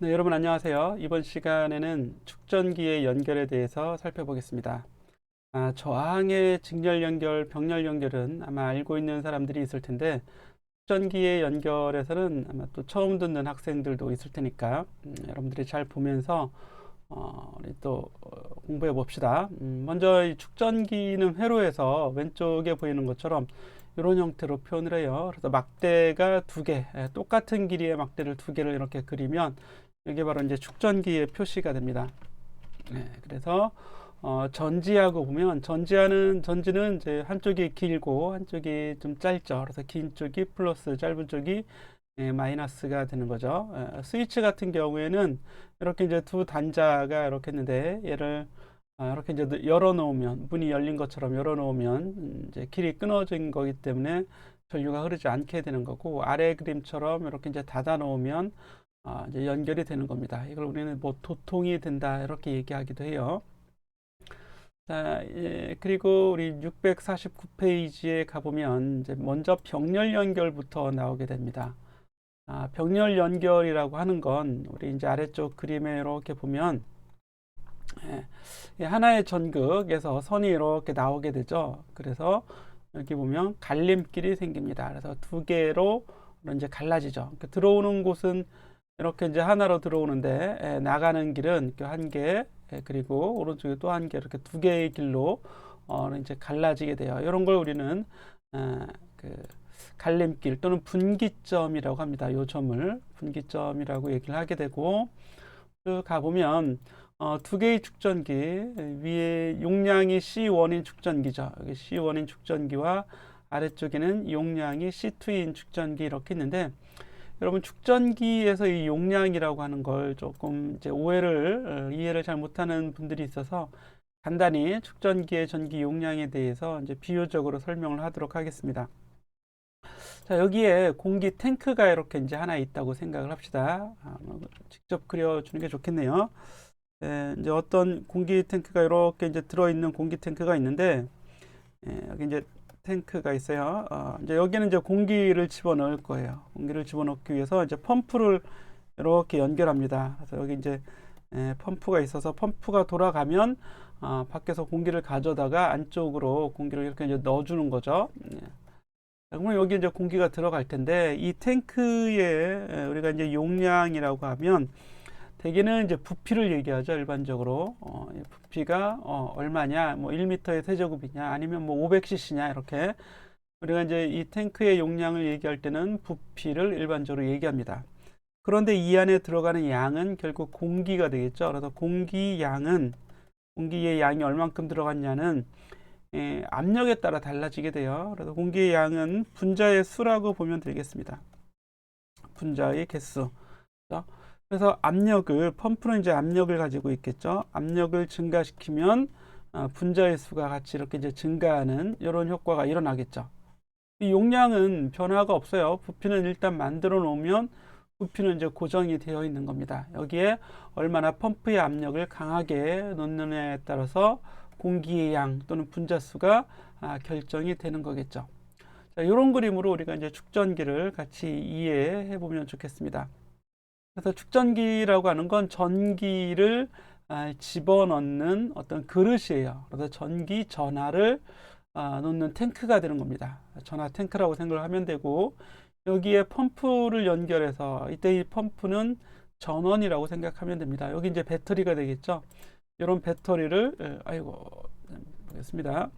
네, 여러분 안녕하세요. 이번 시간에는 축전기의 연결에 대해서 살펴보겠습니다. 저항의 직렬 연결, 병렬 연결은 아마 알고 있는 사람들이 있을 텐데 축전기의 연결에서는 아마 또 처음 듣는 학생들도 있을 테니까 여러분들이 잘 보면서 우리 또 공부해 봅시다. 먼저 이 축전기는 회로에서 왼쪽에 보이는 것처럼 이런 형태로 표현을 해요. 그래서 막대가 두 개, 똑같은 길이의 막대를 두 개를 이렇게 그리면 이게 바로 이제 축전기의 표시가 됩니다. 그래서 전지하고 보면 전지는 이제 한쪽이 길고 한쪽이 좀 짧죠. 그래서 긴 쪽이 플러스, 짧은 쪽이 마이너스가 되는 거죠. 스위치 같은 경우에는 이렇게 이제 두 단자가 이렇게 있는데 얘를 이렇게 이제 열어 놓으면 문이 열린 것처럼 열어 놓으면 이제 길이 끊어진 거기 때문에 전류가 흐르지 않게 되는 거고, 아래 그림처럼 이렇게 이제 닫아 놓으면 이제 연결이 되는 겁니다. 이걸 우리는 뭐 도통이 된다 이렇게 얘기하기도 해요. 자, 그리고 우리 649페이지에 가보면 이제 먼저 병렬 연결부터 나오게 됩니다. 병렬 연결이라고 하는 건 우리 이제 아래쪽 그림에 이렇게 보면 하나의 전극에서 선이 이렇게 나오게 되죠. 그래서 여기 보면 갈림길이 생깁니다. 그래서 두 개로 이제 갈라지죠. 그러니까 들어오는 곳은 이렇게 이제 하나로 들어오는데 나가는 길은 한 개, 그리고 오른쪽에 또 한 개, 이렇게 두 개의 길로 이제 갈라지게 돼요. 이런 걸 우리는 그 갈림길 또는 분기점이라고 합니다. 이 점을 분기점이라고 얘기를 하게 되고, 쭉 가보면 두 개의 축전기, 위에 용량이 C1인 축전기죠. 여기 C1인 축전기와 아래쪽에는 용량이 C2인 축전기 이렇게 있는데, 여러분 축전기에서 이 용량이라고 하는 걸 조금 이제 이해를 잘 못하는 분들이 있어서 간단히 축전기의 전기 용량에 대해서 이제 비유적으로 설명을 하도록 하겠습니다. 자, 여기에 공기 탱크가 이렇게 이제 하나 있다고 생각을 합시다. 직접 그려주는 게 좋겠네요. 이제 어떤 공기 탱크가 이렇게 이제 들어있는 공기 탱크가 있는데, 여기 이제 탱크가 있어요. 이제 여기는 이제 공기를 집어넣을 거예요. 공기를 집어넣기 위해서 이제 펌프를 이렇게 연결합니다. 그래서 여기 이제 펌프가 있어서 펌프가 돌아가면 밖에서 공기를 가져다가 안쪽으로 공기를 이렇게 이제 넣어주는 거죠. 그러면 여기 이제 공기가 들어갈 텐데, 이 탱크에 우리가 이제 용량이라고 하면 대개는 이제 부피를 얘기하죠. 일반적으로 부피가 얼마냐, 뭐 1m의 세제곱이냐, 아니면 뭐 500cc냐 이렇게 우리가 이제 이 탱크의 용량을 얘기할 때는 부피를 일반적으로 얘기합니다. 그런데 이 안에 들어가는 양은 결국 공기가 되겠죠. 그래서 공기의 양이 얼만큼 들어갔냐는 압력에 따라 달라지게 돼요. 그래서 공기의 양은 분자의 수라고 보면 되겠습니다. 분자의 개수. 그래서 펌프는 이제 압력을 가지고 있겠죠. 압력을 증가시키면 분자의 수가 같이 이렇게 이제 증가하는 이런 효과가 일어나겠죠. 이 용량은 변화가 없어요. 부피는 일단 만들어 놓으면 부피는 이제 고정이 되어 있는 겁니다. 여기에 얼마나 펌프의 압력을 강하게 놓느냐에 따라서 공기의 양 또는 분자 수가 결정이 되는 거겠죠. 자, 이런 그림으로 우리가 이제 축전기를 같이 이해해 보면 좋겠습니다. 그래서 축전기라고 하는 건 전기를 집어넣는 어떤 그릇이에요. 그래서 전화를 놓는 탱크가 되는 겁니다. 전화 탱크라고 생각을 하면 되고, 여기에 펌프를 연결해서 이때 이 펌프는 전원이라고 생각하면 됩니다. 여기 이제 배터리가 되겠죠. 이런 배터리를 보겠습니다.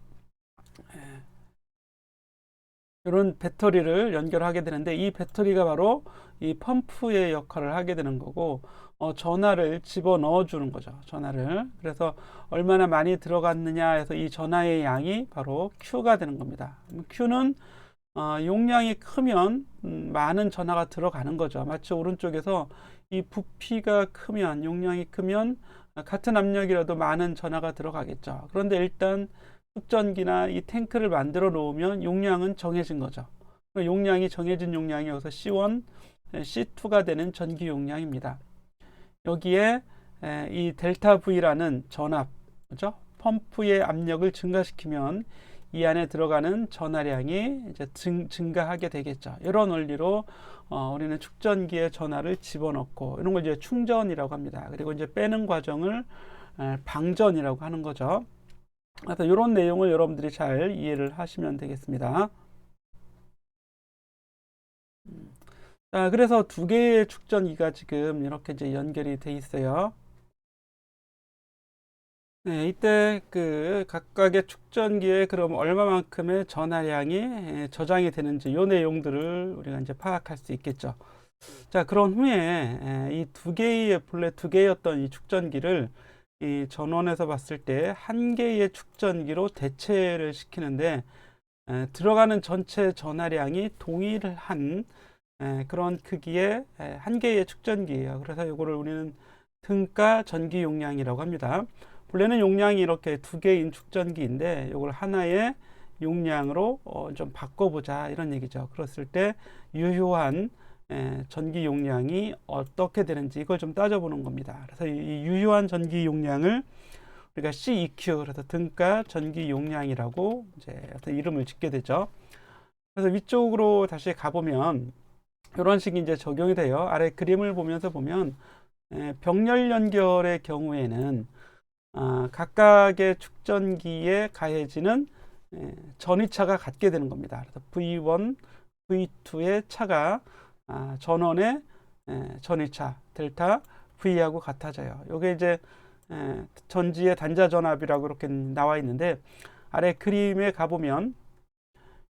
이런 배터리를 연결하게 되는데, 이 배터리가 바로 이 펌프의 역할을 하게 되는 거고, 전하를 집어넣어 주는 거죠. 그래서 얼마나 많이 들어갔느냐 해서 이 전하의 양이 바로 Q가 되는 겁니다. Q는 용량이 크면 많은 전하가 들어가는 거죠. 마치 오른쪽에서 이 부피가 크면, 용량이 크면 같은 압력이라도 많은 전하가 들어가겠죠. 그런데 일단 축전기나 이 탱크를 만들어 놓으면 용량은 정해진 거죠. 용량이 정해진 용량이 여기서 C1, C2가 되는 전기 용량입니다. 여기에 이 델타 V라는 전압, 그죠? 펌프의 압력을 증가시키면 이 안에 들어가는 전하량이 이제 증가하게 되겠죠. 이런 원리로 우리는 축전기에 전하를 집어넣고 이런 걸 이제 충전이라고 합니다. 그리고 이제 빼는 과정을 방전이라고 하는 거죠. 그래서 이런 내용을 여러분들이 잘 이해를 하시면 되겠습니다. 자, 그래서 두 개의 축전기가 지금 이렇게 이제 연결이 돼 있어요. 네, 이때 그 각각의 축전기에 그럼 얼마만큼의 전하량이 저장이 되는지 이 내용들을 우리가 이제 파악할 수 있겠죠. 자, 그런 후에 이 두 개의 본래 두 개였던 이 축전기를 이 전원에서 봤을 때 한 개의 축전기로 대체를 시키는데 들어가는 전체 전하량이 동일한 그런 크기의 한 개의 축전기예요. 그래서 이거를 우리는 등가 전기 용량이라고 합니다. 본래는 용량이 이렇게 두 개인 축전기인데 이걸 하나의 용량으로 좀 바꿔보자 이런 얘기죠. 그랬을 때 유효한 전기 용량이 어떻게 되는지 이걸 좀 따져보는 겁니다. 그래서 이 유효한 전기 용량을 우리가 CEQ, 그래서 등가 전기 용량이라고 이제 어떤 이름을 짓게 되죠. 그래서 위쪽으로 다시 가보면 이런 식이 이제 적용이 돼요. 아래 그림을 보면서 보면 병렬 연결의 경우에는 각각의 축전기에 가해지는 전위차가 같게 되는 겁니다. 그래서 V1, V2의 차가 전원의 전위차 델타 V하고 같아져요. 이게 이제 전지의 단자 전압이라고 이렇게 나와 있는데 아래 그림에 가보면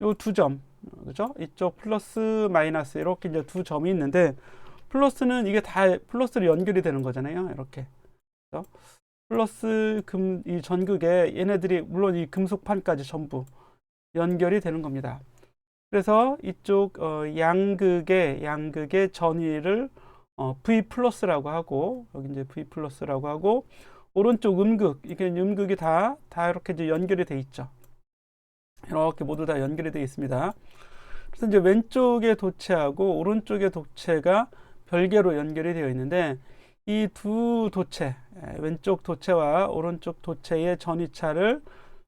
요 두 점, 그죠? 이쪽 플러스 마이너스 이렇게 이제 두 점이 있는데 플러스는 이게 다 플러스로 연결이 되는 거잖아요. 이렇게. 그죠? 플러스 이 전극에 얘네들이 물론 이 금속판까지 전부 연결이 되는 겁니다. 그래서 이쪽 양극의 전위를 V 플러스라고 하고 여기 이제 V 플러스라고 하고 오른쪽 음극 이게 음극이 다 이렇게 이제 연결이 돼 있죠. 이렇게 모두 다 연결이 되어 있습니다. 그래서 이제 왼쪽의 도체하고 오른쪽의 도체가 별개로 연결이 되어 있는데 이 두 도체, 왼쪽 도체와 오른쪽 도체의 전위차를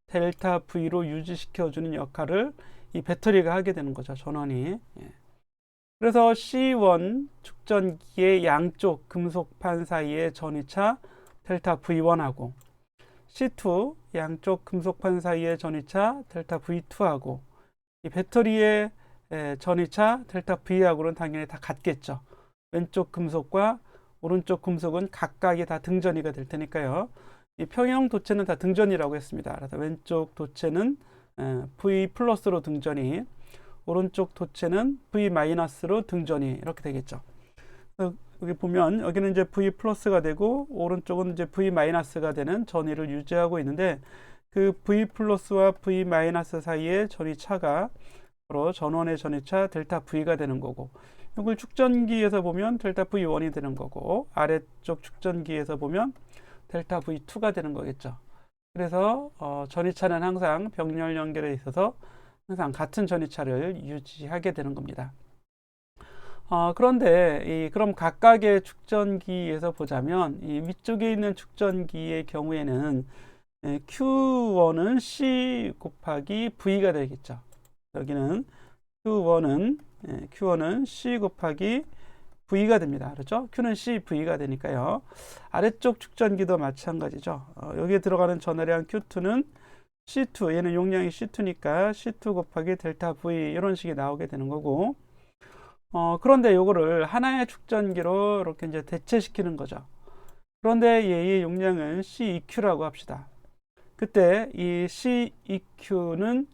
델타 V로 유지시켜주는 역할을 이 배터리가 하게 되는 거죠. 전원이. 그래서 C1 축전기의 양쪽 금속판 사이의 전위차 델타 V1하고 C2 양쪽 금속판 사이의 전위차 델타 V2하고 이 배터리의 전위차 델타 V하고는 당연히 다 같겠죠. 왼쪽 금속과 오른쪽 금속은 각각이 다 등전이가 될 테니까요. 이 평형 도체는 다 등전이라고 했습니다. 그래서 왼쪽 도체는 V 플러스로 등전이, 오른쪽 도체는 V 마이너스로 등전이 이렇게 되겠죠. 여기 보면 여기는 이제 V 플러스가 되고 오른쪽은 이제 V 마이너스가 되는 전위를 유지하고 있는데 그 V 플러스와 V 마이너스 사이의 전위차가 바로 전원의 전위차 델타 V가 되는 거고 이걸 축전기에서 보면 델타 V1이 되는 거고 아래쪽 축전기에서 보면 델타 V2가 되는 거겠죠. 그래서 전위차는 항상 병렬 연결에 있어서 항상 같은 전위차를 유지하게 되는 겁니다. 그런데 그럼 각각의 축전기에서 보자면 이 위쪽에 있는 축전기의 경우에는 Q1은 C 곱하기 V가 되겠죠. 여기는 Q1은 C 곱하기 V가 됩니다. 그렇죠? Q는 C, V가 되니까요. 아래쪽 축전기도 마찬가지죠. 여기에 들어가는 전하량 Q2는 C2, 얘는 용량이 C2니까 C2 곱하기 델타 V 이런 식이 나오게 되는 거고 그런데 요거를 하나의 축전기로 이렇게 이제 대체시키는 거죠. 그런데 얘의 용량은 CEQ라고 합시다. 그때 이 CEQ는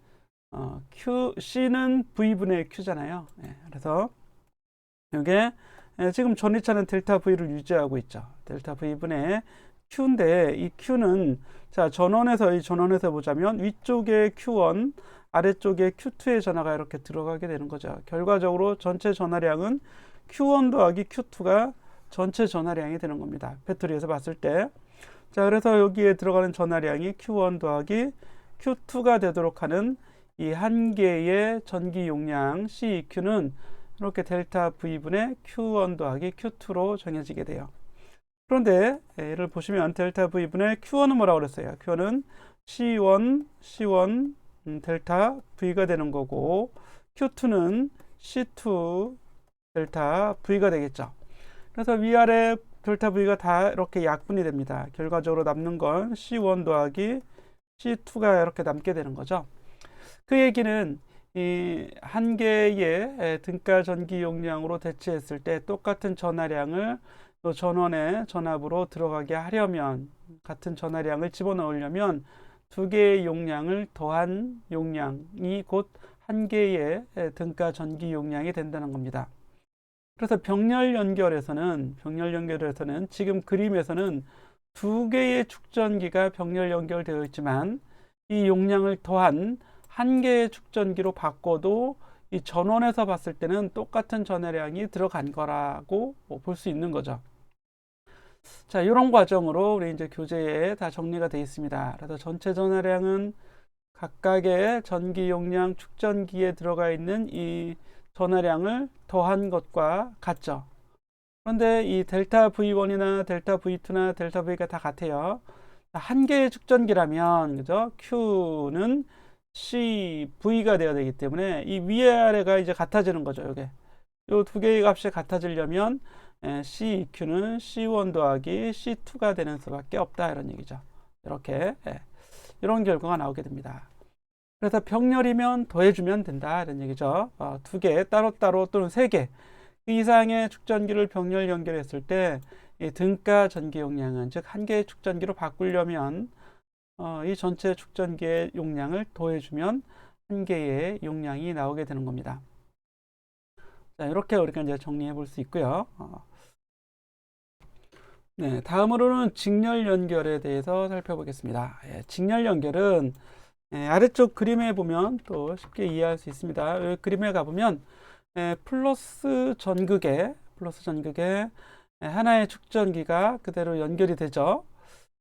C는 V분의 Q잖아요. 그래서 이게 지금 전위차는 델타 V를 유지하고 있죠. 델타 V분의 Q인데 이 Q는 자 전원에서 보자면 위쪽에 Q1 아래쪽에 Q2의 전하가 이렇게 들어가게 되는 거죠. 결과적으로 전체 전하량은 Q1 더하기 Q2가 전체 전하량이 되는 겁니다. 배터리에서 봤을 때. 자, 그래서 여기에 들어가는 전하량이 Q1 더하기 Q2가 되도록 하는 이 한 개의 전기 용량 CEQ는 이렇게 델타 V분의 Q1 더하기 Q2로 정해지게 돼요. 그런데 얘를 보시면 델타 V분의 Q1은 뭐라고 그랬어요? Q1은 C1 델타 V가 되는 거고, Q2는 C2 델타 V가 되겠죠. 그래서 위아래 델타 V가 다 이렇게 약분이 됩니다. 결과적으로 남는 건 C1 더하기 C2가 이렇게 남게 되는 거죠. 그 얘기는 이 한 개의 등가 전기 용량으로 대체했을 때 똑같은 전하량을 또 전원의 전압으로 들어가게 하려면, 같은 전하량을 집어넣으려면 두 개의 용량을 더한 용량이 곧 한 개의 등가 전기 용량이 된다는 겁니다. 그래서 병렬 연결에서는 지금 그림에서는 두 개의 축전기가 병렬 연결되어 있지만 이 용량을 더한 한 개의 축전기로 바꿔도 이 전원에서 봤을 때는 똑같은 전해량이 들어간 거라고 볼 수 있는 거죠. 자, 이런 과정으로 우리 이제 교재에 다 정리가 되어 있습니다. 그래서 전체 전해량은 각각의 전기 용량 축전기에 들어가 있는 이 전하량을 더한 것과 같죠. 그런데 이 델타 V1이나 델타 V2나 델타 V가 다 같아요. 한 개의 축전기라면, 그죠? Q는 CV가 되어야 되기 때문에 이 위아래가 이제 같아지는 거죠. 요게. 요 두 개의 값이 같아지려면 CQ는 C1 더하기 C2가 되는 수밖에 없다. 이런 얘기죠. 이렇게. 이런 결과가 나오게 됩니다. 그래서 병렬이면 더해주면 된다. 이런 얘기죠. 두 개, 따로따로 또는 세 개 이상의 축전기를 병렬 연결했을 때 이 등가 전기 용량은, 즉 한 개의 축전기로 바꾸려면 이 전체 축전기의 용량을 더해주면 한 개의 용량이 나오게 되는 겁니다. 자, 이렇게 우리가 이제 정리해 볼 수 있고요. 네, 다음으로는 직렬 연결에 대해서 살펴보겠습니다. 직렬 연결은 아래쪽 그림에 보면 또 쉽게 이해할 수 있습니다. 여기 그림에 가보면 플러스 전극에 하나의 축전기가 그대로 연결이 되죠.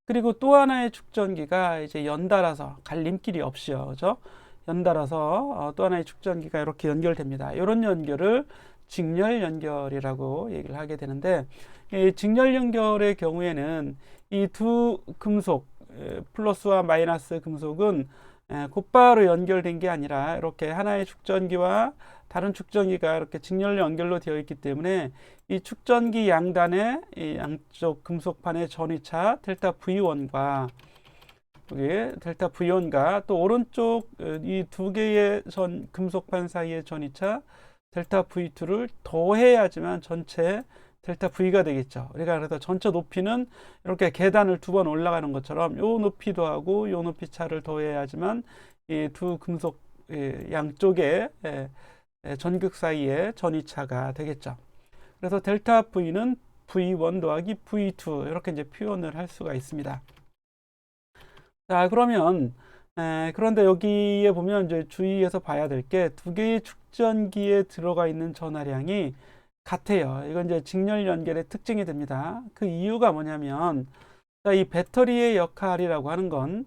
그리고 또 하나의 축전기가 이제 연달아서 갈림길이 없이요, 그죠? 연달아서 또 하나의 축전기가 이렇게 연결됩니다. 이런 연결을 직렬 연결이라고 얘기를 하게 되는데, 이 직렬 연결의 경우에는 이 두 금속, 플러스와 마이너스 금속은 곧바로 연결된 게 아니라 이렇게 하나의 축전기와 다른 축전기가 이렇게 직렬 연결로 되어 있기 때문에 이 축전기 양단의 이 양쪽 금속판의 전위차 델타 V1과 여기 델타 V1과 또 오른쪽 이 두 개의 금속판 사이의 전위차 델타 V2를 더해야지만 전체 델타 V가 되겠죠. 우리가 그래서 전체 높이는 이렇게 계단을 두 번 올라가는 것처럼 요 높이 더하고 요 높이 차를 더해야지만 이 두 금속 양쪽의 전극 사이의 전위차가 되겠죠. 그래서 델타 V는 V1 더하기 V2 이렇게 이제 표현을 할 수가 있습니다. 자, 그러면 그런데 여기에 보면 이제 주의해서 봐야 될 게 두 개의 축전기에 들어가 있는 전하량이 같아요. 이건 이제 직렬 연결의 특징이 됩니다. 그 이유가 뭐냐면, 자, 이 배터리의 역할이라고 하는 건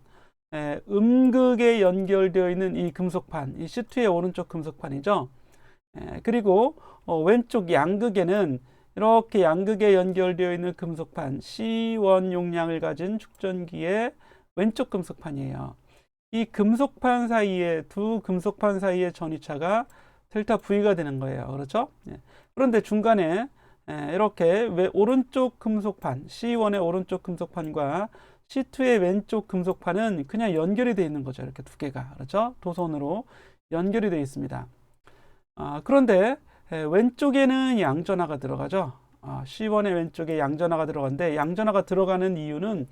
음극에 연결되어 있는 이 금속판, 이 C2의 오른쪽 금속판이죠. 그리고 왼쪽 양극에는 이렇게 양극에 연결되어 있는 금속판 C1 용량을 가진 축전기의 왼쪽 금속판이에요. 이 금속판 사이에, 두 금속판 사이의 전위차가 델타 V가 되는 거예요. 그렇죠? 그런데 중간에 이렇게 오른쪽 금속판, C1의 오른쪽 금속판과 C2의 왼쪽 금속판은 그냥 연결이 되어 있는 거죠. 이렇게 두 개가. 그렇죠? 도선으로 연결이 되어 있습니다. 그런데 왼쪽에는 양전하가 들어가죠. C1의 왼쪽에 양전하가 들어가는데, 양전하가 들어가는 이유는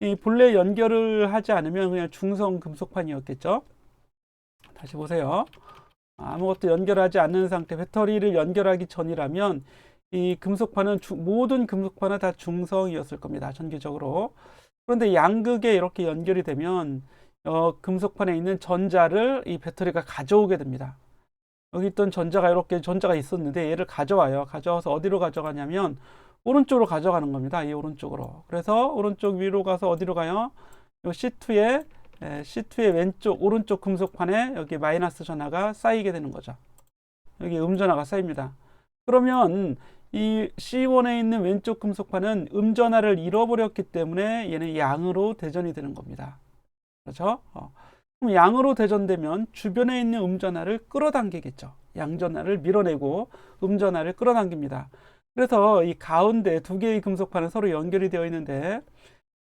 이 본래 연결을 하지 않으면 그냥 중성 금속판이었겠죠. 다시 보세요. 아무것도 연결하지 않는 상태, 배터리를 연결하기 전이라면 이 금속판은 모든 금속판은 다 중성이었을 겁니다. 전기적으로. 그런데 양극에 이렇게 연결이 되면 금속판에 있는 전자를 이 배터리가 가져오게 됩니다. 여기 있던 전자가 이렇게 전자가 있었는데 얘를 가져와요. 가져와서 어디로 가져가냐면 오른쪽으로 가져가는 겁니다. 이 오른쪽으로. 그래서 오른쪽 위로 가서 어디로 가요? 요 C2의 왼쪽 오른쪽 금속판에 여기 마이너스 전하가 쌓이게 되는 거죠. 여기 음전하가 쌓입니다. 그러면 이 C1에 있는 왼쪽 금속판은 음전하를 잃어버렸기 때문에 얘는 양으로 대전이 되는 겁니다. 그렇죠? 그럼 양으로 대전되면 주변에 있는 음전하를 끌어당기겠죠. 양전하를 밀어내고 음전하를 끌어당깁니다. 그래서 이 가운데 두 개의 금속판은 서로 연결이 되어 있는데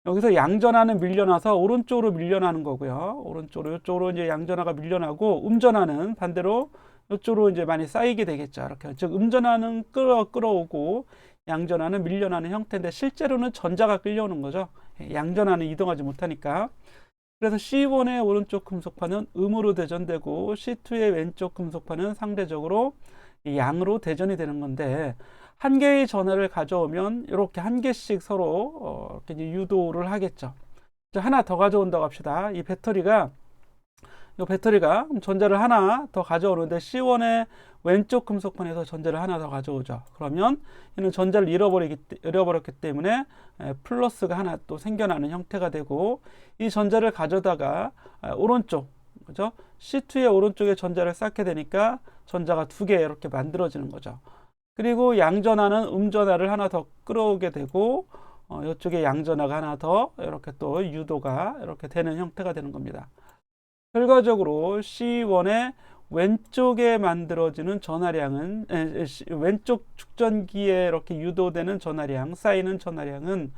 여기서 양전하는 밀려나서 오른쪽으로 밀려나는 거고요. 오른쪽으로 이쪽으로 이제 양전하가 밀려나고 음전하는 반대로 이쪽으로 이제 많이 쌓이게 되겠죠. 이렇게 즉 음전하는 끌어오고 양전하는 밀려나는 형태인데 실제로는 전자가 끌려오는 거죠. 양전하는 이동하지 못하니까. 그래서 C1의 오른쪽 금속판은 음으로 대전되고 C2의 왼쪽 금속판은 상대적으로 양으로 대전이 되는 건데 한 개의 전하를 가져오면 이렇게 한 개씩 서로 이렇게 유도를 하겠죠. 하나 더 가져온다고 합시다. 이 배터리가 전자를 하나 더 가져오는데 C1의 왼쪽 금속판에서 전자를 하나 더 가져오죠. 그러면 얘는 전자를 잃어버렸기 때문에 플러스가 하나 또 생겨나는 형태가 되고 이 전자를 가져다가 오른쪽, 그죠? C2의 오른쪽에 전자를 쌓게 되니까 전자가 두 개 이렇게 만들어지는 거죠. 그리고 양전하는 음전하를 하나 더 끌어오게 되고 이쪽에 양전하가 하나 더 이렇게 또 유도가 이렇게 되는 형태가 되는 겁니다. 결과적으로 C1의 왼쪽에 만들어지는 전하량은 왼쪽 축전기에 이렇게 유도되는 전하량, 쌓이는 전하량은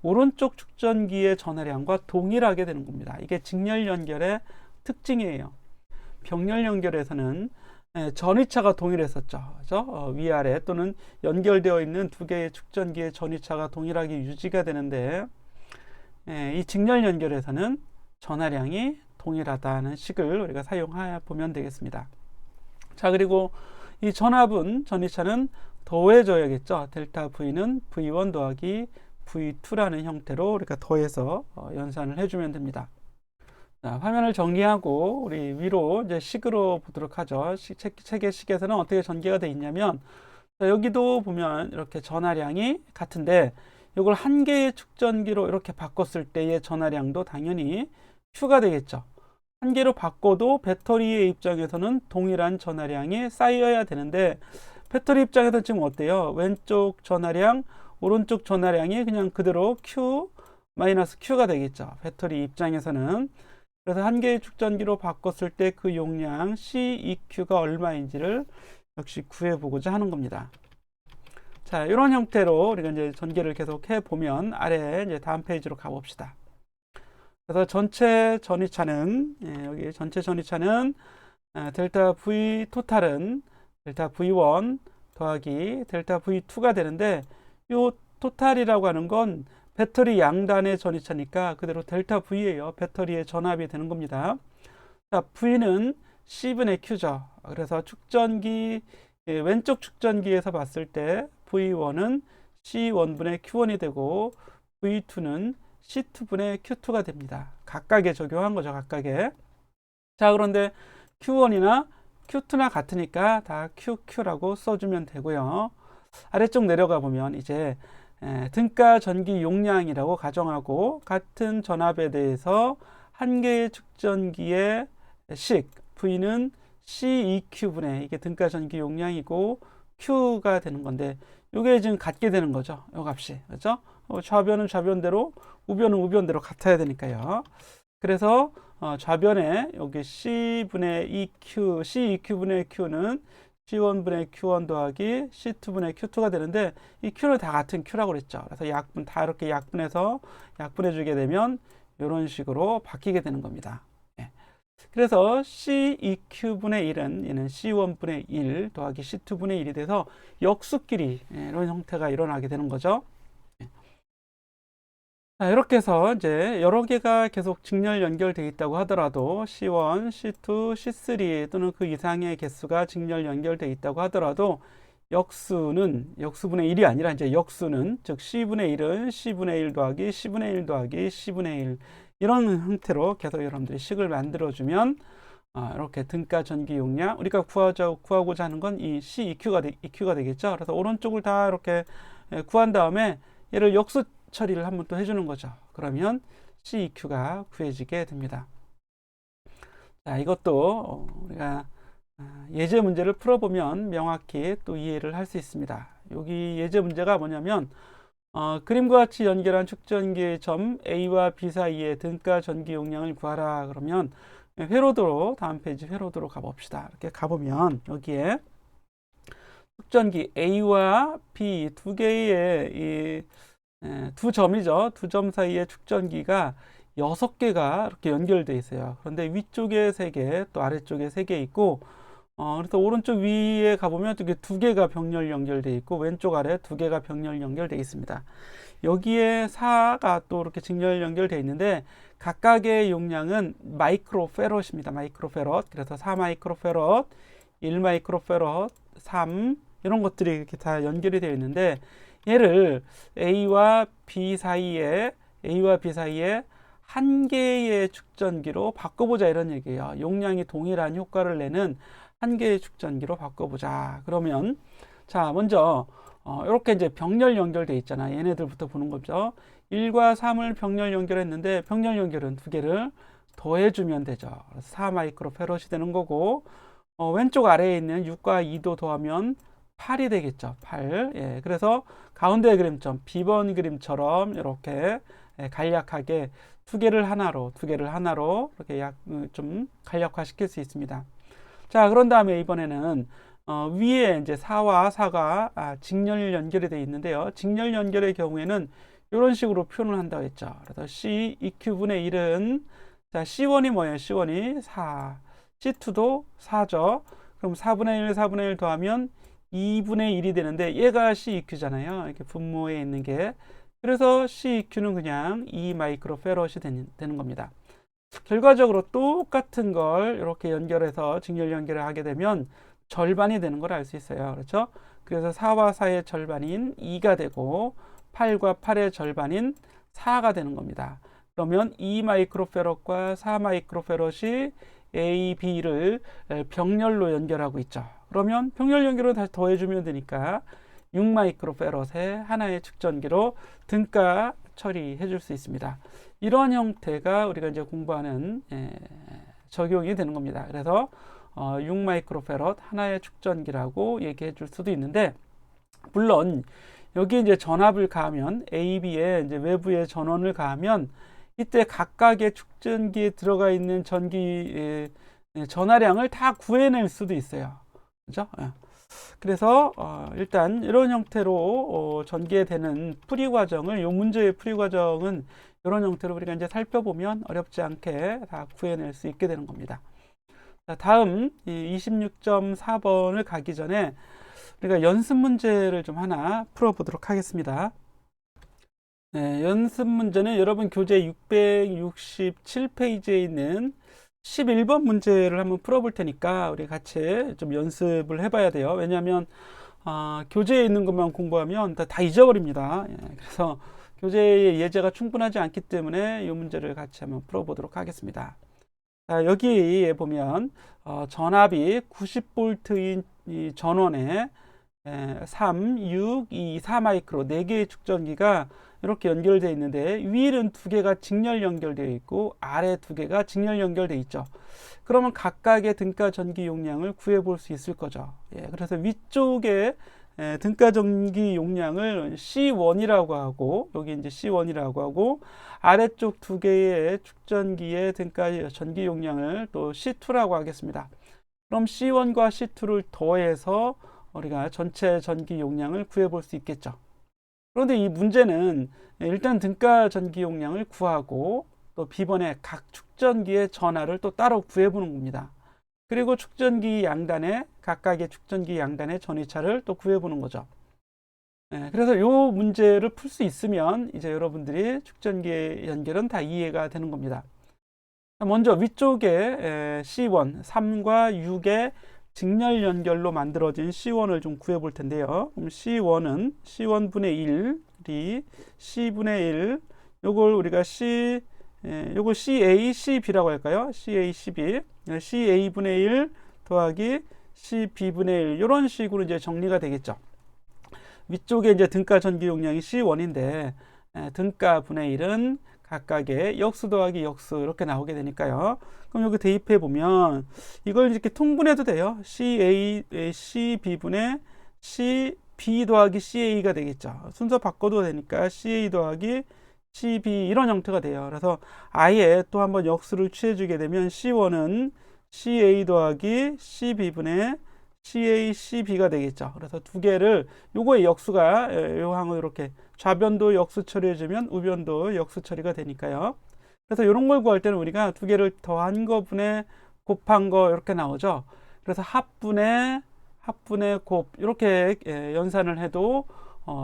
오른쪽 축전기의 전하량과 동일하게 되는 겁니다. 이게 직렬 연결의 특징이에요. 병렬 연결에서는 전위차가 동일했었죠. 그죠? 위아래 또는 연결되어 있는 두 개의 축전기의 전위차가 동일하게 유지가 되는데 이 직렬 연결에서는 전하량이 동일하다는 식을 우리가 사용해 보면 되겠습니다. 자, 그리고 이 전위차는 더해져야겠죠. 델타 V는 V1 더하기 V2라는 형태로 우리가 더해서 연산을 해주면 됩니다. 자, 화면을 정리하고 우리 위로 이제 식으로 보도록 하죠. 책의 식에서는 어떻게 전개가 되어 있냐면 자, 여기도 보면 이렇게 전하량이 같은데 이걸 한 개의 축전기로 이렇게 바꿨을 때의 전하량도 당연히 Q가 되겠죠. 한 개로 바꿔도 배터리의 입장에서는 동일한 전하량이 쌓여야 되는데 배터리 입장에서는 지금 어때요? 왼쪽 전하량, 오른쪽 전하량이 그냥 그대로 Q-Q가 되겠죠. 배터리 입장에서는. 그래서 한 개의 축전기로 바꿨을 때 그 용량 CEQ가 얼마인지를 역시 구해보고자 하는 겁니다. 자, 이런 형태로 우리가 이제 전개를 계속 해보면 아래 이제 다음 페이지로 가봅시다. 그래서 전체 전위차는 여기 전체 전위차는 델타 V 토탈은 델타 V1 더하기 델타 V2가 되는데 이 토탈이라고 하는 건 배터리 양단의 전위차니까 그대로 델타 V예요. 배터리의 전압이 되는 겁니다. 자, V는 C분의 Q죠. 그래서 왼쪽 축전기에서 봤을 때 V1은 C1분의 Q1이 되고 V2는 C2분의 Q2가 됩니다. 각각에 적용한 거죠. 각각에. 자, 그런데 Q1이나 Q2나 같으니까 다 QQ라고 써주면 되고요. 아래쪽 내려가 보면 이제 등가 전기 용량이라고 가정하고 같은 전압에 대해서 한 개의 축전기의 식 V는 CEQ분의 이게 등가 전기 용량이고 Q가 되는 건데 이게 지금 같게 되는 거죠. 이 값이. 그렇죠? 좌변은 좌변대로 우변은 우변대로 같아야 되니까요. 그래서 좌변에 여기 C분의 EQ, CEQ분의 Q는 C1분의 Q1 더하기 C2분의 Q2가 되는데 이 Q는 다 같은 Q라고 그랬죠. 그래서 약분 다 이렇게 약분해서 약분해 주게 되면 이런 식으로 바뀌게 되는 겁니다. 그래서 CEQ분의 1은 얘는 C1분의 1 더하기 C2분의 1이 돼서 역수끼리 이런 형태가 일어나게 되는 거죠. 자, 이렇게 해서 이제 여러 개가 계속 직렬 연결되어 있다고 하더라도 C1, C2, C3 또는 그 이상의 개수가 직렬 연결되어 있다고 하더라도 역수분의 1이 아니라 이제 역수는 즉 C분의 1은 C분의 1 더하기 C분의 1 더하기 C분의 1 이런 형태로 계속 여러분들이 식을 만들어주면 이렇게 등가 전기 용량 우리가 구하고자 하는 건 이 CEQ가 되겠죠. 그래서 오른쪽을 다 이렇게 구한 다음에 얘를 역수 처리를 한번 또 해주는 거죠. 그러면 CEQ가 구해지게 됩니다. 자, 이것도 우리가 예제 문제를 풀어보면 명확히 또 이해를 할 수 있습니다. 여기 예제 문제가 뭐냐면 그림과 같이 연결한 축전기의 점 A와 B 사이의 등가 전기 용량을 구하라 그러면 회로도로 다음 페이지 회로도로 가봅시다. 이렇게 가보면 여기에 축전기 A와 B 두 개의 이 두 점이죠. 두 점 사이의 축전기가 6개가 이렇게 연결되어 있어요. 그런데 위쪽에 3개, 또 아래쪽에 3개 있고, 그래서 오른쪽 위에 가보면 두 개가 병렬 연결되어 있고, 왼쪽 아래 2개가 병렬 연결되어 있습니다. 여기에 4가 또 이렇게 직렬 연결되어 있는데, 각각의 용량은 마이크로페럿입니다. 마이크로페럿. 그래서 4 마이크로페럿, 1 마이크로페럿, 3, 이런 것들이 이렇게 다 연결이 되어 있는데, 얘를 A와 B 사이에 한 개의 축전기로 바꿔보자 이런 얘기예요. 용량이 동일한 효과를 내는 한 개의 축전기로 바꿔보자. 그러면 자 먼저 이렇게 이제 병렬 연결돼 있잖아. 얘네들부터 보는 거죠. 1과 3을 병렬 연결했는데 병렬 연결은 2개를 더해주면 되죠. 4 마이크로페럿이 되는 거고 왼쪽 아래에 있는 6과 2도 더하면 8이 되겠죠. 8. 예, 그래서 가운데 그림점 B번 그림처럼 이렇게 간략하게 2개를 하나로 이렇게 좀 간략화 시킬 수 있습니다. 자, 그런 다음에 이번에는 위에 이제 4와 4가 직렬 연결이 되어 있는데요. 직렬 연결의 경우에는 이런 식으로 표현을 한다고 했죠. 그래서 C EQ분의 1은 자, C1이 뭐예요? C1이 4, C2도 4죠. 그럼 4분의 1 더하면 2분의 1이 되는데 얘가 CEQ잖아요. 이렇게 분모에 있는 게. 그래서 CEQ는 그냥 2 마이크로페럿이 되는 겁니다. 결과적으로 똑같은 걸 이렇게 연결해서 직렬 연결을 하게 되면 절반이 되는 걸 알 수 있어요. 그렇죠? 그래서 4와 4의 절반인 2가 되고 8과 8의 절반인 4가 되는 겁니다. 그러면 2 마이크로페럿과 4 마이크로페럿이 A, B를 병렬로 연결하고 있죠. 그러면 병렬 연결을 다시 더해주면 되니까 6 마이크로페럿의 하나의 축전기로 등가 처리해 줄 수 있습니다. 이런 형태가 우리가 이제 공부하는 적용이 되는 겁니다. 그래서 6 마이크로페럿 하나의 축전기라고 얘기해 줄 수도 있는데, 물론 여기 이제 전압을 가하면 A, B에 이제 외부의 전원을 가하면 이때 각각의 축전기에 들어가 있는 전기 전하량을 다 구해낼 수도 있어요. 그죠? 그래서 일단 이런 형태로 전개되는 풀이 과정을, 이 문제의 풀이 과정은 이런 형태로 우리가 이제 살펴보면 어렵지 않게 다 구해낼 수 있게 되는 겁니다. 자, 다음 26.4번을 가기 전에 우리가 연습 문제를 좀 하나 풀어보도록 하겠습니다. 네, 연습 문제는 여러분 교재 667페이지에 있는 11번 문제를 한번 풀어볼 테니까 우리 같이 좀 연습을 해봐야 돼요. 왜냐하면 교재에 있는 것만 공부하면 다 잊어버립니다. 예, 그래서 교재의 예제가 충분하지 않기 때문에 이 문제를 같이 한번 풀어보도록 하겠습니다. 자, 여기에 보면 전압이 90V인 이 전원에 3, 6, 2, 4 마이크로 4개의 축전기가 이렇게 연결되어 있는데 위는 2개가 직렬 연결되어 있고 아래 2개가 직렬 연결되어 있죠. 그러면 각각의 등가 전기 용량을 구해 볼 수 있을 거죠. 예, 그래서 위쪽에 등가 전기 용량을 C1이라고 하고, 여기 이제 C1이라고 하고, 아래쪽 2개의 축전기의 등가 전기 용량을 또 C2라고 하겠습니다. 그럼 C1과 C2를 더해서 우리가 전체 전기 용량을 구해 볼 수 있겠죠. 그런데 이 문제는 일단 등가 전기 용량을 구하고 또 B번에 각 축전기의 전하를 또 따로 구해보는 겁니다. 그리고 축전기 양단에 각각의 축전기 양단의 전위차를 또 구해보는 거죠. 그래서 이 문제를 풀 수 있으면 이제 여러분들이 축전기의 연결은 다 이해가 되는 겁니다. 먼저 위쪽에 C1, 3과 6의 직렬 연결로 만들어진 C1을 좀 구해 볼 텐데요. 그럼 C1은 C1분의 1이 C분의 1, 요걸 우리가 요걸 CA, CB라고 할까요? CA, CB, CA분의 1 더하기 CB분의 1, 이런 식으로 이제 정리가 되겠죠. 위쪽에 이제 등가 전기 용량이 C1인데 등가 분의 1은 각각의 역수 더하기 역수 이렇게 나오게 되니까요. 그럼 여기 대입해 보면 이걸 이렇게 통분해도 돼요. CB분의 CB 더하기 CA가 되겠죠. 순서 바꿔도 되니까 CA 더하기 CB 이런 형태가 돼요. 그래서 아예 또 한번 역수를 취해주게 되면 C1은 CA 더하기 CB분의 CA, CB가 되겠죠. 그래서 두 개를 요거의 역수가 요 항을 이렇게 좌변도 역수 처리해주면 우변도 역수 처리가 되니까요. 그래서 이런 걸 구할 때는 우리가 두 개를 더한 거분의 곱한 거 이렇게 나오죠. 그래서 합분의 곱 이렇게 연산을 해도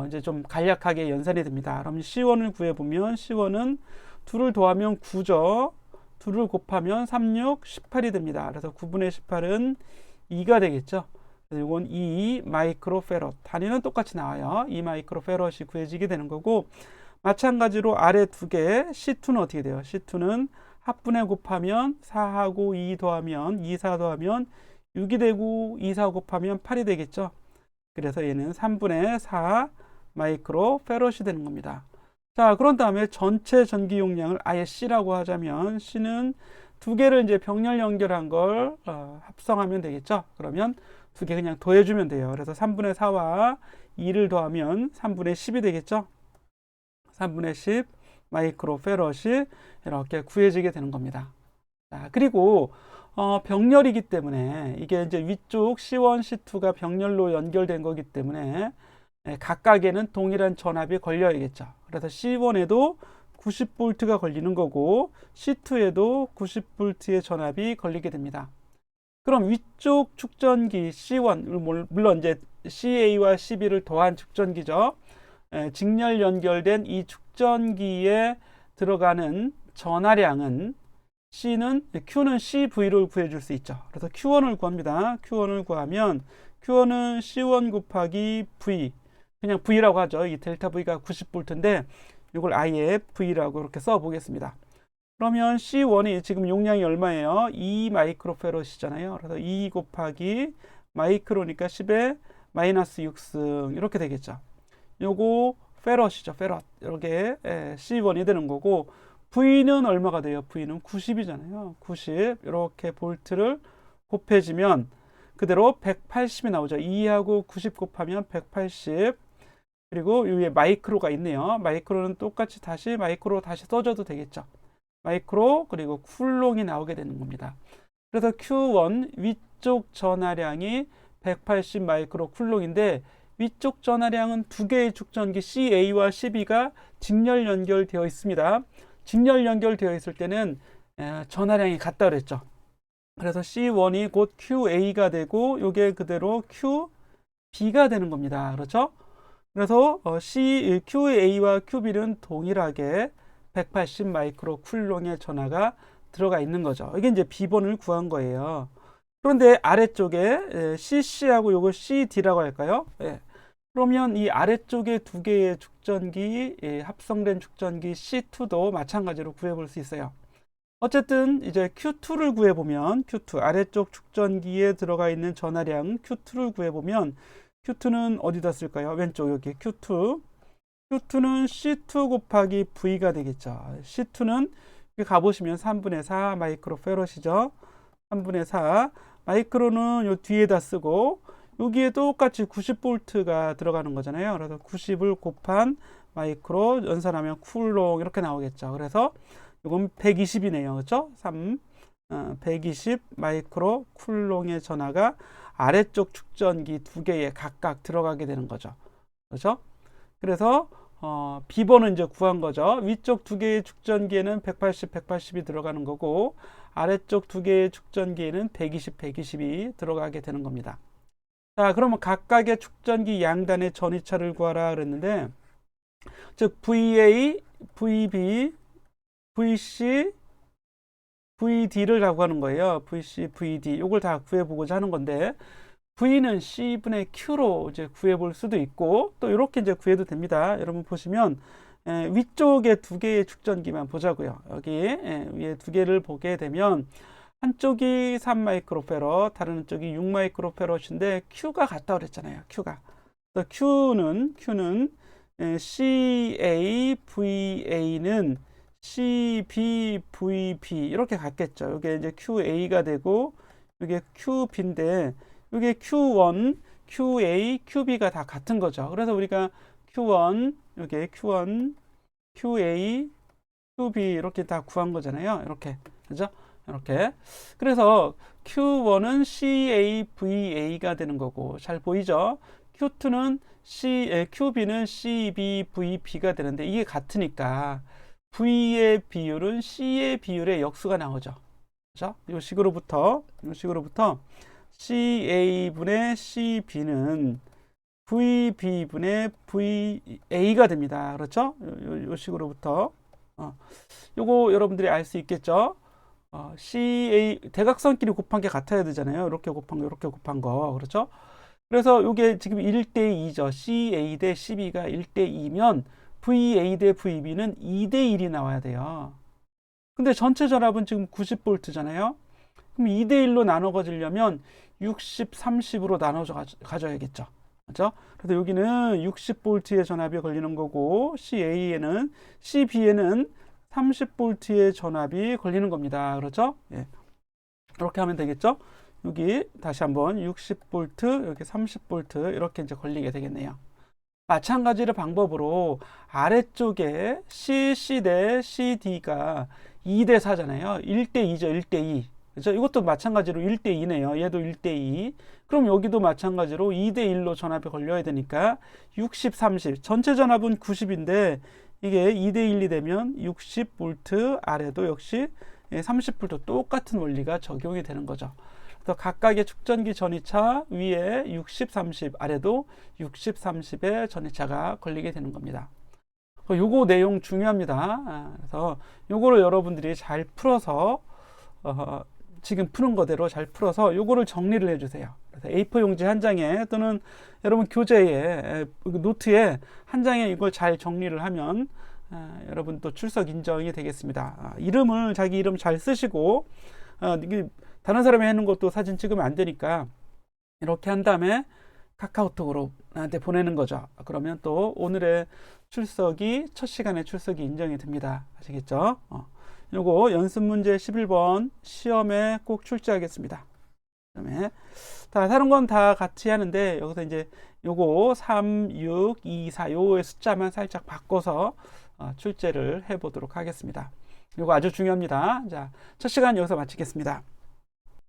이제 좀 간략하게 연산이 됩니다. 그럼 C1을 구해보면 C1은 2를 더하면 9죠. 2를 곱하면 3, 6, 18이 됩니다. 그래서 9분의 18은 2가 되겠죠. 그래서 이건 2 마이크로페럿. 단위는 똑같이 나와요. 2 마이크로페럿이 구해지게 되는 거고, 마찬가지로 아래 두 개 C2는 어떻게 돼요? C2는 합분에 곱하면 4하고 2 더하면 2, 4 더하면 6이 되고 2, 4 곱하면 8이 되겠죠. 그래서 얘는 3분의 4 마이크로 페럿이 되는 겁니다. 자, 그런 다음에 전체 전기 용량을 아예 C라고 하자면 C는 두 개를 이제 병렬 연결한 걸 합성하면 되겠죠. 그러면 두 개 그냥 더해주면 돼요. 그래서 3분의 4와 2를 더하면 3분의 10이 되겠죠. 3분의 10 마이크로 페럿이 이렇게 구해지게 되는 겁니다. 자, 그리고 병렬이기 때문에 이게 이제 위쪽 C1, C2가 병렬로 연결된 거기 때문에 각각에는 동일한 전압이 걸려야겠죠. 그래서 C1에도 90V가 걸리는 거고 C2에도 90V의 전압이 걸리게 됩니다. 그럼 위쪽 축전기 C1, 물론 이제 CA와 CB를 더한 축전기죠. 직렬 연결된 이 축전기에 들어가는 전하량은 Q는 CV를 구해줄 수 있죠. 그래서 Q1을 구합니다. Q1을 구하면 Q1은 C1 곱하기 V, 그냥 V라고 하죠. 이 델타 V가 90V인데 이걸 아예 V라고 이렇게 써보겠습니다. 그러면 C1이 지금 용량이 얼마예요? 2 마이크로페럿이잖아요. 그래서 2 곱하기 마이크로니까 10에 마이너스 6승 이렇게 되겠죠. 요거 페럿이죠. 페럿. 이렇게 C1이 되는 거고, V는 얼마가 돼요? V는 90이잖아요. 90. 이렇게 볼트를 곱해지면 그대로 180이 나오죠. 2하고 90 곱하면 180. 그리고 위에 마이크로가 있네요. 마이크로는 똑같이 마이크로 다시 써줘도 되겠죠. 마이크로 그리고 쿨롱이 나오게 되는 겁니다. 그래서 Q1 위쪽 전하량이 180 마이크로 쿨롱인데 위쪽 전하량은 두 개의 축전기 CA와 CB가 직렬 연결되어 있습니다. 직렬 연결되어 있을 때는 전하량이 같다 그랬죠. 그래서 C1이 곧 QA가 되고 이게 그대로 QB가 되는 겁니다. 그렇죠? 그래서 QA와 QB는 동일하게 180 마이크로 쿨롱의 전하가 들어가 있는 거죠. 이게 이제 B번을 구한 거예요. 그런데 아래쪽에 CC하고 요거 CD라고 할까요? 그러면 이 아래쪽에 두 개의 축전기, 합성된 축전기 C2도 마찬가지로 구해볼 수 있어요. 어쨌든 이제 Q2를 구해보면 Q2 아래쪽 축전기에 들어가 있는 전하량 Q2를 구해보면 Q2는 어디다 쓸까요? 왼쪽 여기 Q2. Q2는 C2 곱하기 V가 되겠죠. C2는 여기 가보시면 3분의 4 마이크로 페럿이죠. 3분의 4 마이크로는 요 뒤에다 쓰고 여기에 똑같이 90V가 들어가는 거잖아요. 그래서 90을 곱한 마이크로 연산하면 쿨롱 이렇게 나오겠죠. 그래서 이건 120이네요. 그렇죠? 120 마이크로 쿨롱의 전하가 아래쪽 축전기 두 개에 각각 들어가게 되는 거죠. 그렇죠? 그래서 B번은 이제 구한 거죠. 위쪽 두 개의 축전기에는 180, 180이 들어가는 거고 아래쪽 두 개의 축전기에는 120, 120이 들어가게 되는 겁니다. 자, 그러면 각각의 축전기 양단의 전위차를 구하라 그랬는데, 즉 VA, VB, VC, VD를 다 구하는 거예요. VC, VD 이걸 다 구해보고자 하는 건데, V는 C분의 Q로 이제 구해볼 수도 있고 또 이렇게 이제 구해도 됩니다. 여러분 보시면 위쪽에 두 개의 축전기만 보자고요. 여기 위에 두 개를 보게 되면 한쪽이 3 마이크로페럿, 다른 쪽이 6 마이크로페럿인데 Q가 같다 그랬잖아요. Q가. 그래서 Q는 CAVA는 CBVB 이렇게 같겠죠. 이게 이제 QA가 되고 이게 QB인데 이게 Q1, QA, QB가 다 같은 거죠. 그래서 우리가 Q1, 이게 Q1 QA, QB 이렇게 다 구한 거잖아요. 이렇게. 그죠? 이렇게. 그래서 Q1은 CAVA가 되는 거고, 잘 보이죠? Q2는 QB는 CBVB가 되는데, 이게 같으니까 V의 비율은 C의 비율의 역수가 나오죠. 그죠? 이 식으로부터 CA분의 CB는 VB분의 VA가 됩니다. 그렇죠? 요 식으로부터 요거 여러분들이 알 수 있겠죠? CA 대각선끼리 곱한 게 같아야 되잖아요. 이렇게 곱한 거, 이렇게 곱한 거. 그렇죠? 그래서 이게 지금 1대 2죠. CA 대 CB가 1대 2면 VA 대 VB는 2대 1이 나와야 돼요. 근데 전체 전압은 지금 90V잖아요. 그럼 2대 1로 나눠 가지려면 60, 30으로 나눠 가져야겠죠. 그렇죠? 그래서 여기는 60V의 전압이 걸리는 거고, CB에는 30V의 전압이 걸리는 겁니다. 그렇죠? 예. 이렇게 하면 되겠죠? 여기 다시 한번 60V, 이렇게 30V 이렇게 이제 걸리게 되겠네요. 마찬가지로 방법으로 아래쪽에 CC 대 CD가 2대 4잖아요. 1대 2죠. 1대 2. 그렇죠? 이것도 마찬가지로 1대 2네요. 얘도 1대 2. 그럼 여기도 마찬가지로 2대 1로 전압이 걸려야 되니까 60, 30. 전체 전압은 90인데 이게 2대 1이 되면 60V, 아래도 역시 30V 똑같은 원리가 적용이 되는 거죠. 그래서 각각의 축전기 전이차 위에 60, 30, 아래도 60, 30의 전이차가 걸리게 되는 겁니다. 요거 내용 중요합니다. 그래서 요거를 여러분들이 잘 풀어서 지금 푸는 거대로 잘 풀어서 요거를 정리를 해주세요. 그래서 A4 용지 한 장에 또는 여러분 교재에 노트에 한 장에 이걸 잘 정리를 하면 여러분 또 출석 인정이 되겠습니다. 이름을 자기 이름 잘 쓰시고 이게 다른 사람이 하는 것도 사진 찍으면 안 되니까 이렇게 한 다음에 카카오톡으로 나한테 보내는 거죠. 그러면 또 오늘의 출석이 첫 시간에 출석이 인정이 됩니다. 아시겠죠? 요거 연습 문제 11번 시험에 꼭 출제하겠습니다. 그다음에 다른 건 다 같이 하는데 여기서 이제 요거 3, 6, 2, 4 요의 숫자만 살짝 바꿔서 출제를 해 보도록 하겠습니다. 요거 아주 중요합니다. 자, 첫 시간 여기서 마치겠습니다.